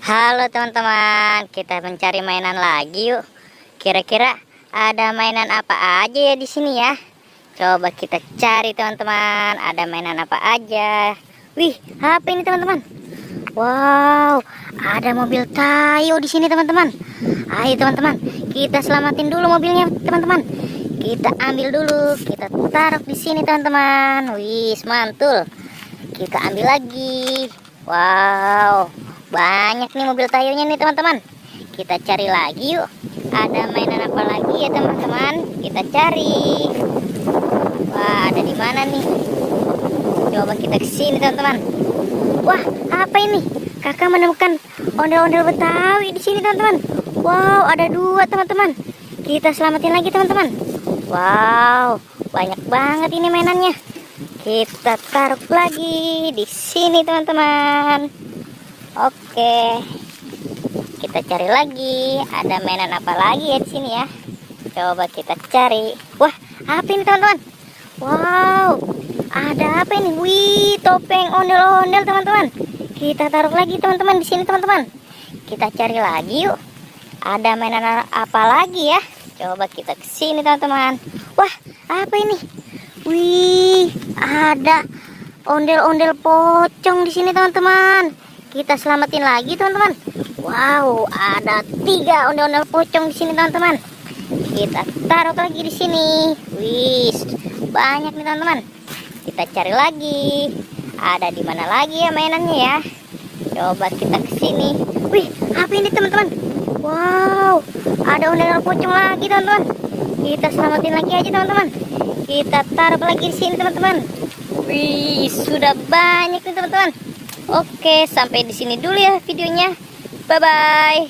Halo teman-teman, kita mencari mainan lagi yuk. Kira-kira ada mainan apa aja ya di sini ya? Coba kita cari teman-teman, ada mainan apa aja. Wih, HP ini teman-teman. Wow, ada mobil Tayo di sini teman-teman. Ayo teman-teman, kita selamatin dulu mobilnya teman-teman. Kita ambil dulu, kita taruh di sini teman-teman. Wih, mantul. Kita ambil lagi. Wow, banyak nih mobil Tayonya nih teman-teman. Kita cari lagi yuk. Ada mainan apa lagi ya teman-teman? Kita cari. Wah, ada di mana nih? Coba kita kesini teman-teman. Wah, apa ini? Kakak menemukan ondel-ondel Betawi di sini teman-teman. Wow, ada dua teman-teman. Kita selamatin lagi teman-teman. Wow, banyak banget ini mainannya. Kita taruh lagi di sini teman-teman. Oke, kita cari lagi. Ada mainan apa lagi ya di sini ya? Coba kita cari. Wah, apa ini teman-teman? Wow, ada apa ini? Wih, topeng ondel-ondel teman-teman. Kita taruh lagi teman-teman di sini teman-teman. Kita cari lagi yuk. Ada mainan apa lagi ya? Coba kita kesini teman-teman. Wah, apa ini? Wih, ada ondel-ondel pocong di sini teman-teman. Kita selamatin lagi teman-teman. Wow, ada 3 ondel-ondel pocong di sini teman-teman. Kita taruh lagi di sini. Wih, banyak nih teman-teman. Kita cari lagi. Ada di mana lagi ya mainannya ya? Coba kita kesini. Wih, apa ini teman-teman? Wow, ada ondel-ondel pocong lagi teman-teman. Kita selamatin lagi aja teman-teman. Kita taruh lagi di sini teman-teman. Wih, sudah banyak nih teman-teman. Oke, sampai di sini dulu ya videonya. Bye bye.